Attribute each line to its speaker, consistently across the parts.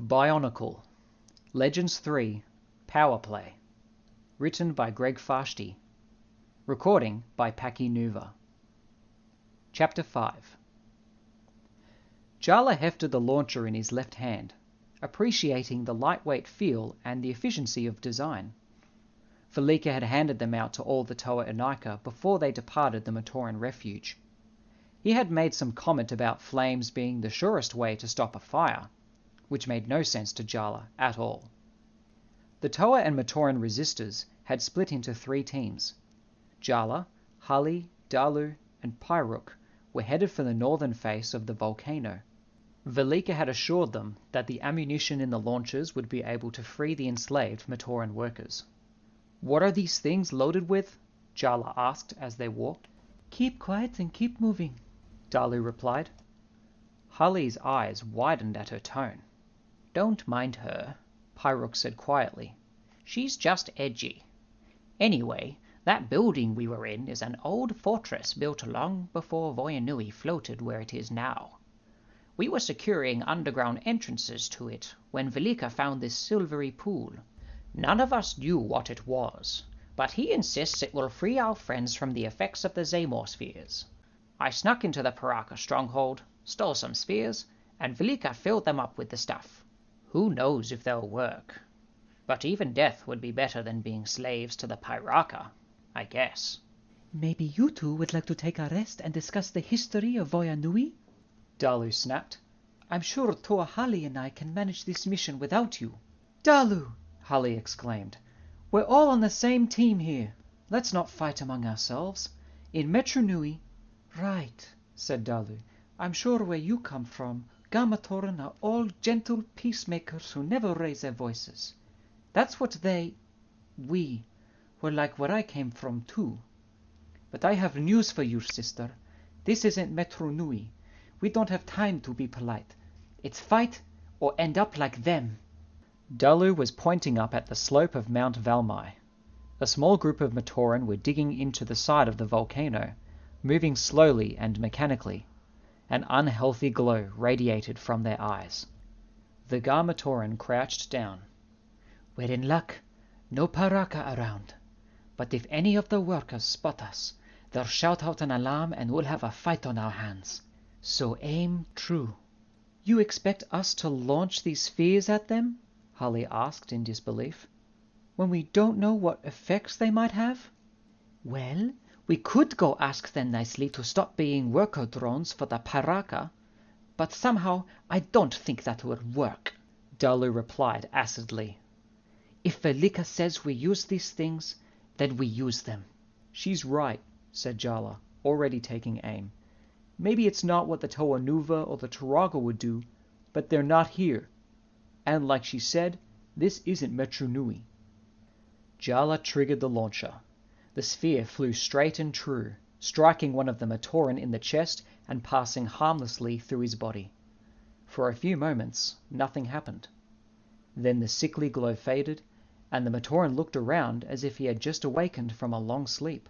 Speaker 1: BIONICLE Legends 3 Power Play. Written by Greg Fashti. Recording by Packy Nuva. Chapter 5. Jala hefted the launcher in his left hand, appreciating the lightweight feel and the efficiency of design. Velika had handed them out to all the Toa Inika before they departed the Matoran refuge. He had made some comment about flames being the surest way to stop a fire, which made no sense to Jala at all. The Toa and Matoran resistors had split into 3 teams. Jala, Hali, Dalu, and Pyruk were headed for the northern face of the volcano. Velika had assured them that the ammunition in the launchers would be able to free the enslaved Matoran workers. "What are these things loaded with?" Jala asked as they walked.
Speaker 2: "Keep quiet and keep moving,"
Speaker 1: Dalu replied. Hali's eyes widened at her tone.
Speaker 3: "Don't mind her," Pyruk said quietly. "She's just edgy. Anyway, that building we were in is an old fortress built long before Voyanui floated where it is now. We were securing underground entrances to it when Velika found this silvery pool. None of us knew what it was, but he insists it will free our friends from the effects of the Zamor spheres. I snuck into the Paraka stronghold, stole some spheres, and Velika filled them up with the stuff. Who knows if they'll work? But even death would be better than being slaves to the Paraka, I guess."
Speaker 2: "Maybe you two would like to take a rest and discuss the history of Voyanui?"
Speaker 1: Dalu snapped.
Speaker 2: "I'm sure Toa Hali and I can manage this mission without you." "Dalu!" Hali exclaimed. "We're all on the same team here. Let's not fight among ourselves. In Metru Nui—" "Right," said Dalu. "I'm sure where you come from, Matoran are all gentle peacemakers who never raise their voices. That's what we, were like where I came from too. But I have news for you, sister. This isn't Metru Nui. We don't have time to be polite. It's fight or end up like them."
Speaker 1: Dalu was pointing up at the slope of Mount Valmai. A small group of Matoran were digging into the side of the volcano, moving slowly and mechanically. An unhealthy glow radiated from their eyes. The Matoran crouched down.
Speaker 2: "We're in luck. No Paraka around. But if any of the workers spot us, they'll shout out an alarm and we'll have a fight on our hands. So aim true." "You expect us to launch these spheres at them?" Hali asked in disbelief. "When we don't know what effects they might have?" "Well, we could go ask them nicely to stop being worker drones for the Paraka, but somehow I don't think that would work,"
Speaker 1: Dalu replied acidly.
Speaker 2: "If Velika says we use these things, then we use them."
Speaker 1: "She's right," said Jala, already taking aim. "Maybe it's not what the Toa Nuva or the Turaga would do, but they're not here. And like she said, this isn't Metru Nui." Jala triggered the launcher. The sphere flew straight and true, striking one of the Matoran in the chest and passing harmlessly through his body. For a few moments, nothing happened. Then the sickly glow faded, and the Matoran looked around as if he had just awakened from a long sleep.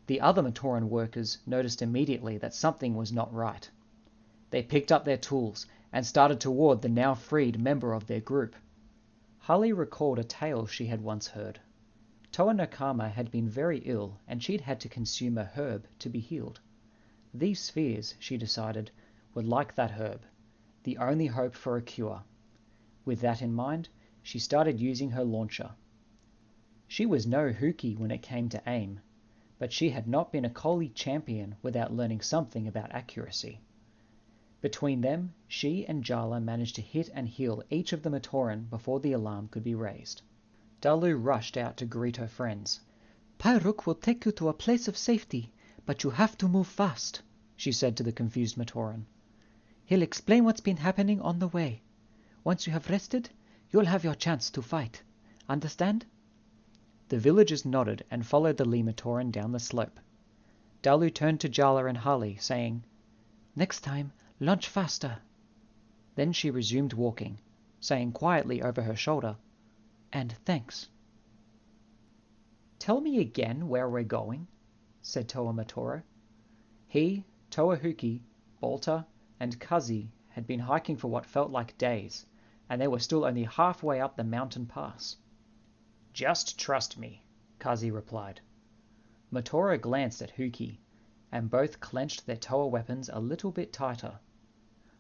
Speaker 1: The other Matoran workers noticed immediately that something was not right. They picked up their tools and started toward the now freed member of their group. Hali recalled a tale she had once heard. Toa Nakama had been very ill and she'd had to consume a herb to be healed. These spheres, she decided, were like that herb, the only hope for a cure. With that in mind, she started using her launcher. She was no hookie when it came to aim, but she had not been a Koli champion without learning something about accuracy. Between them, she and Jala managed to hit and heal each of the Matoran before the alarm could be raised. Dalu rushed out to greet her friends.
Speaker 2: "Pyruk will take you to a place of safety, but you have to move fast," she said to the confused Matoran. "He'll explain what's been happening on the way. Once you have rested, you'll have your chance to fight. Understand?"
Speaker 1: The villagers nodded and followed the Lee Matoran down the slope. Dalu turned to Jala and Hali, saying,
Speaker 2: "Next time, launch faster."
Speaker 1: Then she resumed walking, saying quietly over her shoulder, "And thanks." "Tell me again where we're going," said Toa Matoro. He, Toa Huki, Balta, and Kazi had been hiking for what felt like days, and they were still only halfway up the mountain pass.
Speaker 3: "Just trust me,"
Speaker 1: Kazi replied. Matora glanced at Huki, and both clenched their Toa weapons a little bit tighter.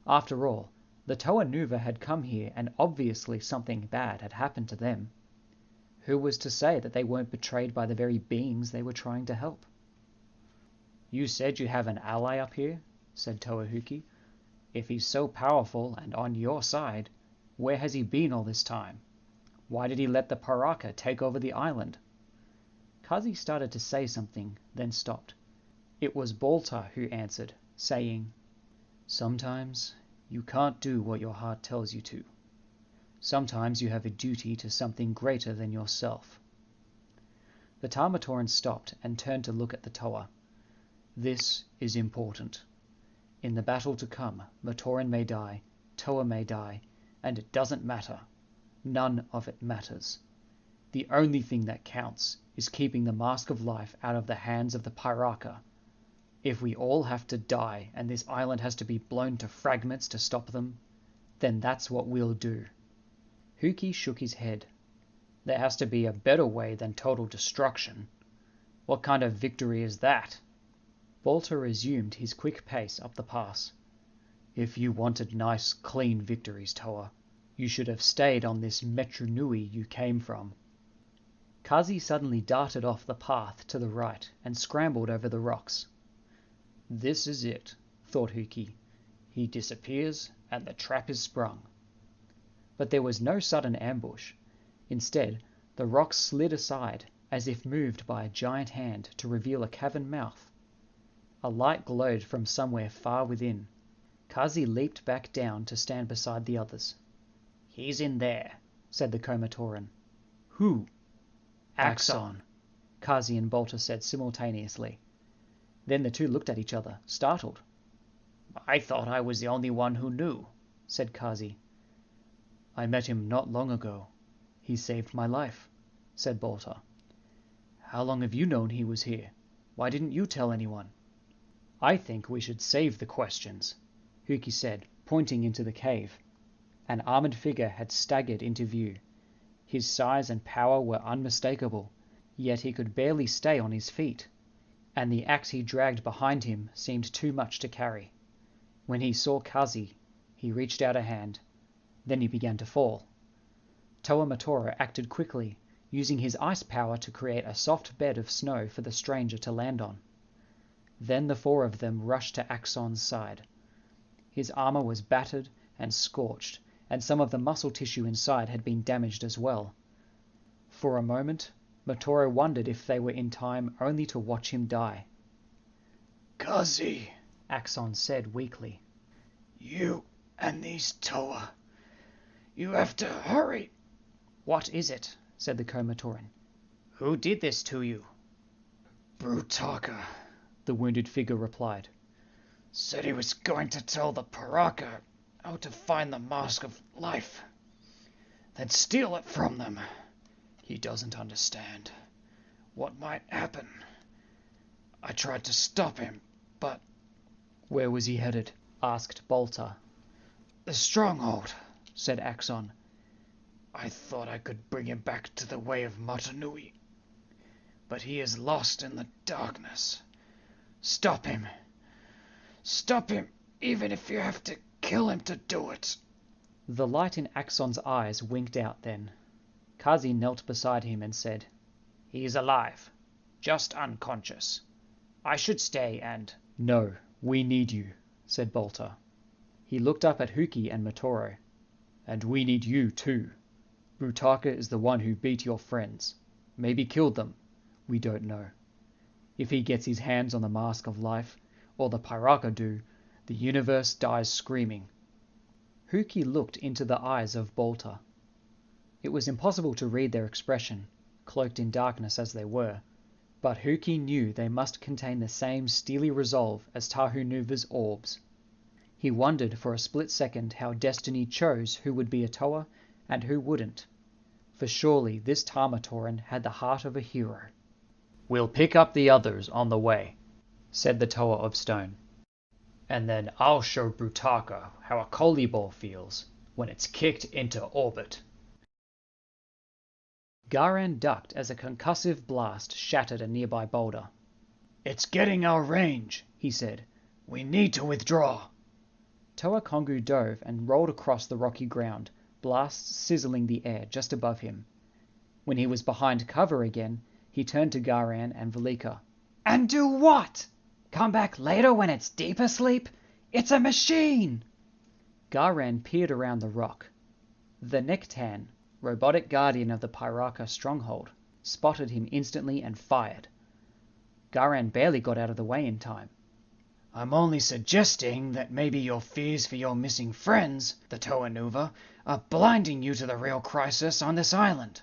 Speaker 1: After all, the Toa Nuva had come here and obviously something bad had happened to them. Who was to say that they weren't betrayed by the very beings they were trying to help? "You said you have an ally up here," said Toahuki. "If he's so powerful and on your side, where has he been all this time? Why did he let the Paraka take over the island?" Kazi started to say something, then stopped. It was Balta who answered, saying, "Sometimes you can't do what your heart tells you to. Sometimes you have a duty to something greater than yourself." The Tamatoran stopped and turned to look at the Toa. "This is important. In the battle to come, Matoran may die, Toa may die, and it doesn't matter. None of it matters. The only thing that counts is keeping the Mask of Life out of the hands of the Piraka. If we all have to die and this island has to be blown to fragments to stop them, then that's what we'll do." Huki shook his head. "There has to be a better way than total destruction. What kind of victory is that?" Balta resumed his quick pace up the pass. "If you wanted nice, clean victories, Toa, you should have stayed on this Metru Nui you came from." Kazi suddenly darted off the path to the right and scrambled over the rocks. "This is it," thought Huki. "He disappears and the trap is sprung." But there was no sudden ambush. Instead, the rocks slid aside as if moved by a giant hand to reveal a cavern mouth. A light glowed from somewhere far within. Kazi leaped back down to stand beside the others.
Speaker 3: "He's in there,"
Speaker 1: said the Komatoran. "Who?"
Speaker 3: "Axon,"
Speaker 1: Kazi and Balta said simultaneously. Then the two looked at each other, startled.
Speaker 3: "I thought I was the only one who knew,"
Speaker 1: said Kazi. "I met him not long ago. He saved my life," said Balta. "How long have you known he was here? Why didn't you tell anyone?" "I think we should save the questions," Huki said, pointing into the cave. An armored figure had staggered into view. His size and power were unmistakable, yet he could barely stay on his feet, and the axe he dragged behind him seemed too much to carry. When he saw Kazi, he reached out a hand. Then he began to fall. Toa Matora acted quickly, using his ice power to create a soft bed of snow for the stranger to land on. Then the four of them rushed to Axon's side. His armor was battered and scorched, and some of the muscle tissue inside had been damaged as well. For a moment, Matora wondered if they were in time only to watch him die.
Speaker 4: "Kazi,"
Speaker 1: Axon said weakly.
Speaker 4: "You and these Toa, you have to hurry."
Speaker 3: "What is it?"
Speaker 1: said the Komatoran.
Speaker 3: "Who did this to you?"
Speaker 4: "Brutaka,"
Speaker 1: the wounded figure replied.
Speaker 4: "Said he was going to tell the Paraka how to find the Mask of Life, then steal it from them. He doesn't understand what might happen. I tried to stop him, but..."
Speaker 1: "Where was he headed?" asked Balta.
Speaker 4: "The stronghold,"
Speaker 1: said Axon.
Speaker 4: "I thought I could bring him back to the way of Motunui, but he is lost in the darkness. Stop him. Stop him, even if you have to kill him to do it."
Speaker 1: The light in Axon's eyes winked out then. Kazi knelt beside him and said,
Speaker 3: "He's alive, just unconscious. I should stay and..."
Speaker 1: "No, we need you," said Balta. He looked up at Huki and Matoro. "And we need you too. Brutaka is the one who beat your friends. Maybe killed them. We don't know. If he gets his hands on the Mask of Life, or the Piraka do, the universe dies screaming." Huki looked into the eyes of Balta. It was impossible to read their expression, cloaked in darkness as they were, but Huki knew they must contain the same steely resolve as Tahu Nuva's orbs. He wondered for a split second how destiny chose who would be a Toa and who wouldn't, for surely this Tamatoran had the heart of a hero.
Speaker 3: "We'll pick up the others on the way," said the Toa of Stone. "And then I'll show Brutaka how a Kolibor feels.
Speaker 4: when it's kicked into orbit.
Speaker 1: Garan ducked as a concussive blast shattered a nearby boulder.
Speaker 4: It's getting our range, he said. We need to withdraw.
Speaker 1: Toa Kongu dove and rolled across the rocky ground, blasts sizzling the air just above him. When he was behind cover again, he turned to Garan and Velika.
Speaker 2: And do what? Come back later when it's deep asleep? It's a machine!
Speaker 1: Garan peered around the rock. The Nektan, robotic guardian of the Piraka stronghold, spotted him instantly and fired. Garan barely got out of the way in time.
Speaker 4: I'm only suggesting that maybe your fears for your missing friends, the Toa Nuva, are blinding you to the real crisis on this island.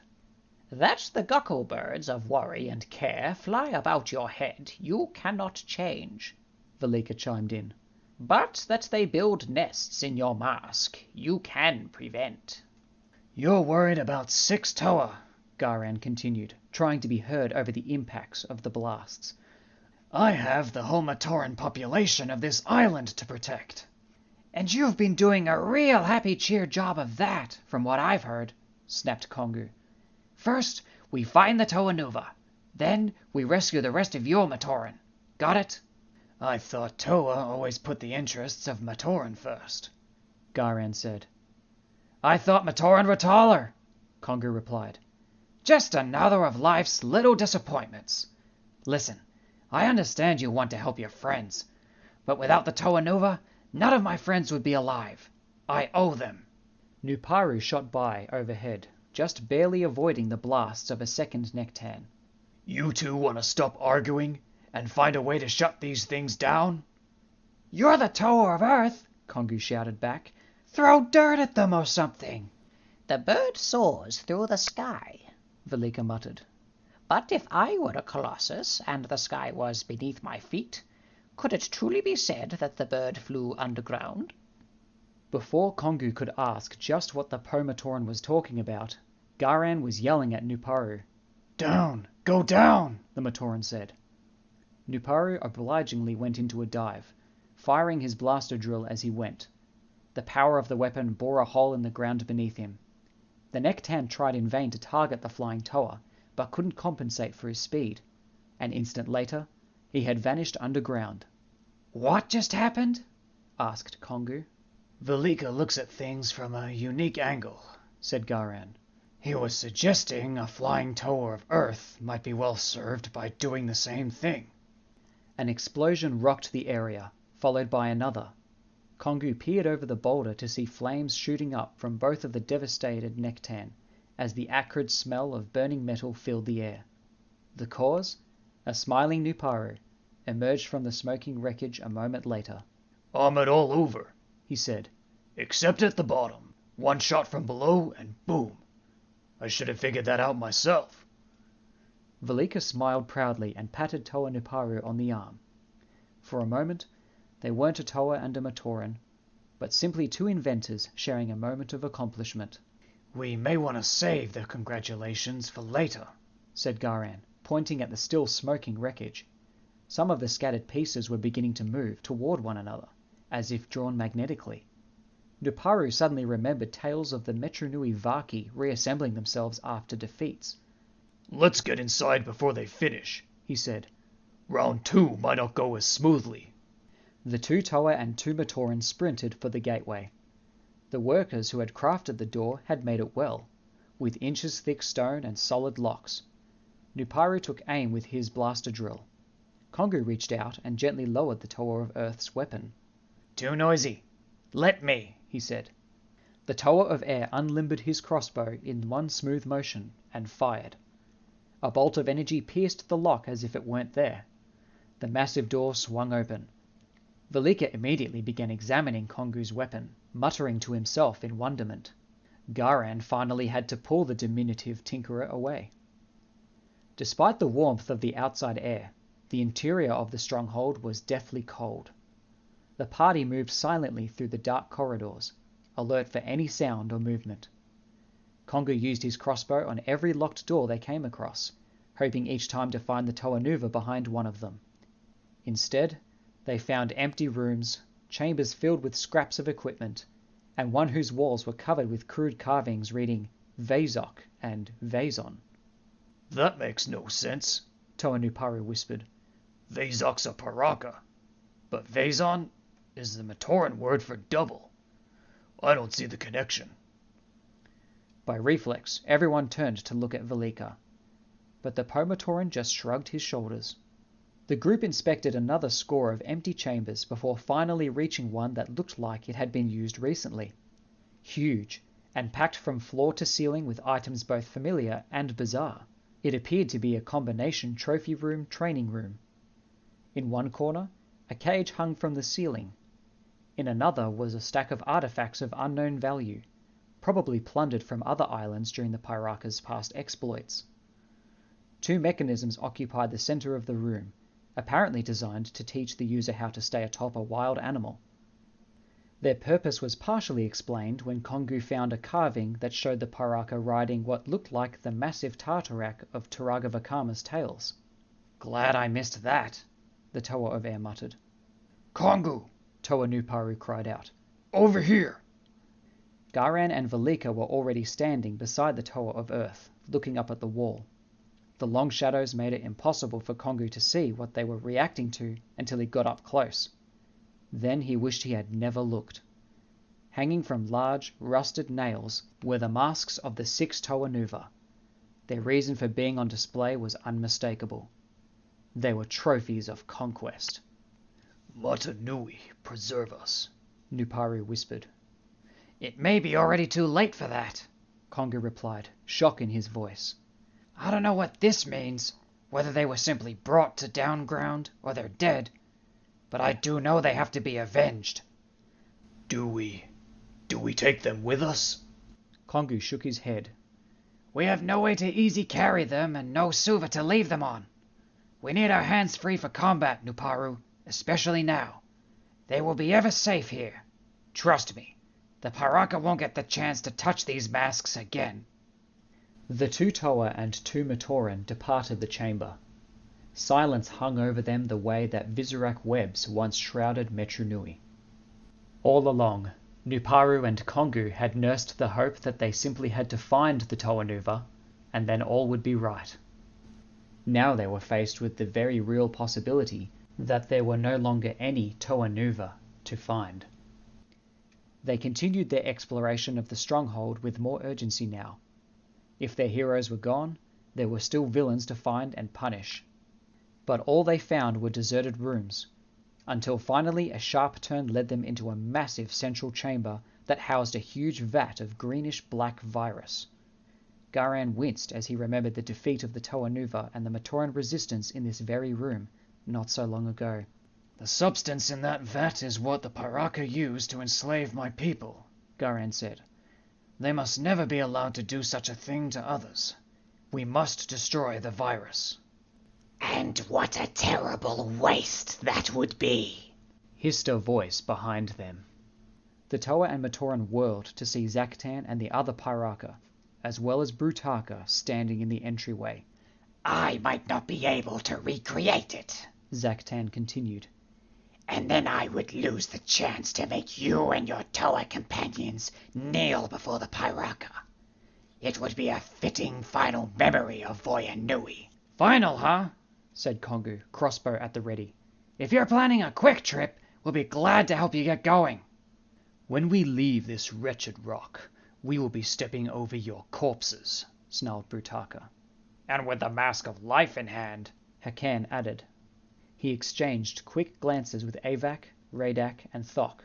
Speaker 3: That the guckle birds of worry and care fly about your head you cannot change,
Speaker 1: Velika chimed in.
Speaker 3: But that they build nests in your mask you can prevent.
Speaker 4: You're worried about 6 Toa,
Speaker 1: Garan continued, trying to be heard over the impacts of the blasts.
Speaker 4: I have the whole matoran population of this island to protect.
Speaker 2: And you've been doing a real happy cheer job of that, from what I've heard, snapped Kongu. First, we find the Toa Nuva. Then, we rescue the rest of your matoran. Got it?
Speaker 4: I thought Toa always put the interests of matoran first,
Speaker 1: Garan said.
Speaker 2: I thought matoran were taller, Kongu replied. Just another of life's little disappointments. Listen, I understand you want to help your friends, but without the Toa Nuva, none of my friends would be alive. I owe them.
Speaker 1: Nuparu shot by overhead, just barely avoiding the blasts of a second Nektan.
Speaker 4: You two want to stop arguing and find a way to shut these things down?
Speaker 2: You're the Toa of Earth, Kongu shouted back. Throw dirt at them or something.
Speaker 3: The bird soars through the sky,
Speaker 1: Velika muttered.
Speaker 3: But if I were a colossus and the sky was beneath my feet, could it truly be said that the bird flew underground?
Speaker 1: Before Kongu could ask just what the Pomatoran was talking about, Garan was yelling at Nuparu.
Speaker 4: Down! Go down!
Speaker 1: The Matoran said. Nuparu obligingly went into a dive, firing his blaster drill as he went. The power of the weapon bore a hole in the ground beneath him. The Nektan tried in vain to target the flying Toa, but couldn't compensate for his speed. An instant later, he had vanished underground.
Speaker 2: What just happened?
Speaker 1: Asked Kongu.
Speaker 4: Velika looks at things from a unique angle, said Garan. He was suggesting a flying Toa of Earth might be well served by doing the same thing.
Speaker 1: An explosion rocked the area, followed by another. Kongu peered over the boulder to see flames shooting up from both of the devastated Nektan, as the acrid smell of burning metal filled the air. The cause? A smiling Nuparu emerged from the smoking wreckage a moment later.
Speaker 4: Armored all over,
Speaker 1: he said.
Speaker 4: Except at the bottom. One shot from below and boom. I should have figured that out myself.
Speaker 1: Velika smiled proudly and patted Toa Nuparu on the arm. For a moment, they weren't a Toa and a Matoran, but simply two inventors sharing a moment of accomplishment.
Speaker 4: We may want to save the congratulations for later,
Speaker 1: said Garan, pointing at the still smoking wreckage. Some of the scattered pieces were beginning to move toward one another, as if drawn magnetically. Nuparu suddenly remembered tales of the Metronui Vaki reassembling themselves after defeats.
Speaker 4: Let's get inside before they finish, he said. Round 2 might not go as smoothly.
Speaker 1: The 2 Toa and 2 Matoran sprinted for the gateway. The workers who had crafted the door had made it well, with inches-thick stone and solid locks. Nuparu took aim with his blaster drill. Kongu reached out and gently lowered the Toa of Earth's weapon.
Speaker 4: Too noisy. Let me, he said.
Speaker 1: The Toa of Air unlimbered his crossbow in one smooth motion and fired. A bolt of energy pierced the lock as if it weren't there. The massive door swung open. Velika immediately began examining Kongu's weapon, muttering to himself in wonderment. Garan finally had to pull the diminutive tinkerer away. Despite the warmth of the outside air, the interior of the stronghold was deathly cold. The party moved silently through the dark corridors, alert for any sound or movement. Kongu used his crossbow on every locked door they came across, hoping each time to find the Toa Nuva behind one of them. Instead, they found empty rooms, chambers filled with scraps of equipment, and one whose walls were covered with crude carvings reading Vazok and Vazon.
Speaker 4: That makes no sense,
Speaker 1: Toa Nuparu whispered.
Speaker 4: Vazok's a Paraka, but Vazon is the Matoran word for double. I don't see the connection.
Speaker 1: By reflex, everyone turned to look at Velika, but the Pomatoran just shrugged his shoulders. The group inspected another score of empty chambers before finally reaching one that looked like it had been used recently. Huge, and packed from floor to ceiling with items both familiar and bizarre. It appeared to be a combination trophy room training room. In one corner, a cage hung from the ceiling. In another was a stack of artifacts of unknown value, probably plundered from other islands during the Piraka's past exploits. 2 mechanisms occupied the center of the room, apparently designed to teach the user how to stay atop a wild animal. Their purpose was partially explained when Kongu found a carving that showed the Piraka riding what looked like the massive Tartarak of Turagavakama's tales.
Speaker 3: Glad I missed that,
Speaker 1: the Toa of Air muttered.
Speaker 4: Kongu,
Speaker 1: Toa Nuparu cried out.
Speaker 4: Over here!
Speaker 1: Garan and Velika were already standing beside the Toa of Earth, looking up at the wall. The long shadows made it impossible for Kongu to see what they were reacting to until he got up close. Then he wished he had never looked. Hanging from large, rusted nails were the masks of the 6 Toa Nuva. Their reason for being on display was unmistakable. They were trophies of conquest.
Speaker 4: Mata Nui, preserve us,
Speaker 1: Nuparu whispered.
Speaker 3: It may be already too late for that,
Speaker 1: Kongu replied, shock in his voice.
Speaker 3: I don't know what this means, whether they were simply brought to down ground or they're dead, but I do know they have to be avenged.
Speaker 4: Do we take them with us?
Speaker 1: Kongu shook his head.
Speaker 3: We have no way to easy carry them and no suva to leave them on. We need our hands free for combat, Nuparu, especially now. They will be ever safe here. Trust me, the Piraka won't get the chance to touch these masks again.
Speaker 1: The 2 Toa and 2 Matoran departed the chamber. Silence hung over them the way that Visorak webs once shrouded Metru Nui. All along, Nuparu and Kongu had nursed the hope that they simply had to find the Toa Nuva, and then all would be right. Now they were faced with the very real possibility that there were no longer any Toa Nuva to find. They continued their exploration of the stronghold with more urgency now. If their heroes were gone, there were still villains to find and punish. But all they found were deserted rooms, until finally a sharp turn led them into a massive central chamber that housed a huge vat of greenish-black virus. Garan winced as he remembered the defeat of the Toa Nuva and the Matoran resistance in this very room not so long ago.
Speaker 4: The substance in that vat is what the Piraka used to enslave my people, Garan said. They must never be allowed to do such a thing to others. We must destroy the virus.
Speaker 5: And what a terrible waste that would be,
Speaker 1: hissed a voice behind them. The Toa and Matoran whirled to see Zaktan and the other Piraka, as well as Brutaka, standing in the entryway.
Speaker 5: I might not be able to recreate it,
Speaker 1: Zaktan continued.
Speaker 5: And then I would lose the chance to make you and your Toa companions kneel before the Piraka. It would be a fitting final memory of Voyanui.
Speaker 3: Final, huh?
Speaker 1: Said Kongu, crossbow at the ready.
Speaker 3: If you're planning a quick trip, we'll be glad to help you get going.
Speaker 4: When we leave this wretched rock, we will be stepping over your corpses, snarled Brutaka.
Speaker 3: And with the mask of life in hand,
Speaker 1: Hakan added. He exchanged quick glances with Avak, Radak, and Thok,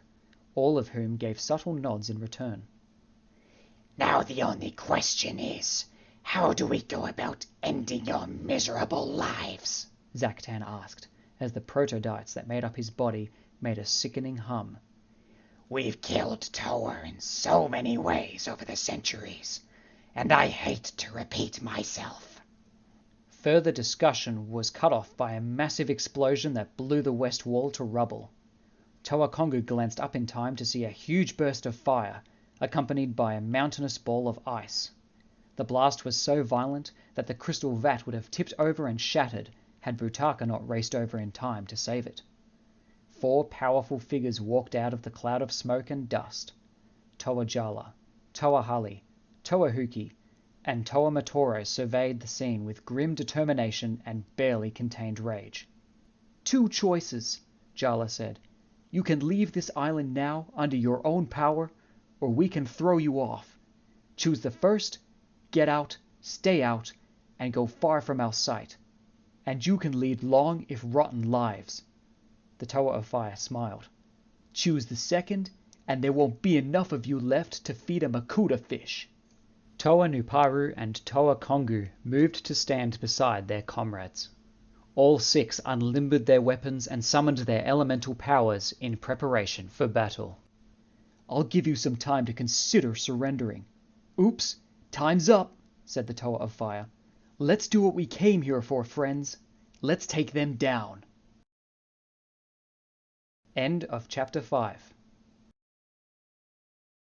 Speaker 1: all of whom gave subtle nods in return.
Speaker 5: Now the only question is, how do we go about ending your miserable lives?
Speaker 1: Zaktan asked, as the protodytes that made up his body made a sickening hum.
Speaker 5: We've killed Toa in so many ways over the centuries, and I hate to repeat myself.
Speaker 1: Further discussion was cut off by a massive explosion that blew the west wall to rubble. Toa Kongu glanced up in time to see a huge burst of fire, accompanied by a mountainous ball of ice. The blast was so violent that the crystal vat would have tipped over and shattered had Brutaka not raced over in time to save it. 4 powerful figures walked out of the cloud of smoke and dust. Toa Jala, Toa Hali, Toa Huki, and Toa Matoro surveyed the scene with grim determination and barely contained rage. "Two choices," Jala said. "You can leave this island now under your own power, or we can throw you off. Choose the first, get out, stay out, and go far from our sight. And you can lead long if rotten lives." The Toa of Fire smiled. "Choose the second, and there won't be enough of you left to feed a Makuta fish." Toa Nuparu and Toa Kongu moved to stand beside their comrades. All six unlimbered their weapons and summoned their elemental powers in preparation for battle. "I'll give you some time to consider surrendering." "Oops, time's up," said the Toa of Fire. "Let's do what we came here for, friends. Let's take them down." End of Chapter 5.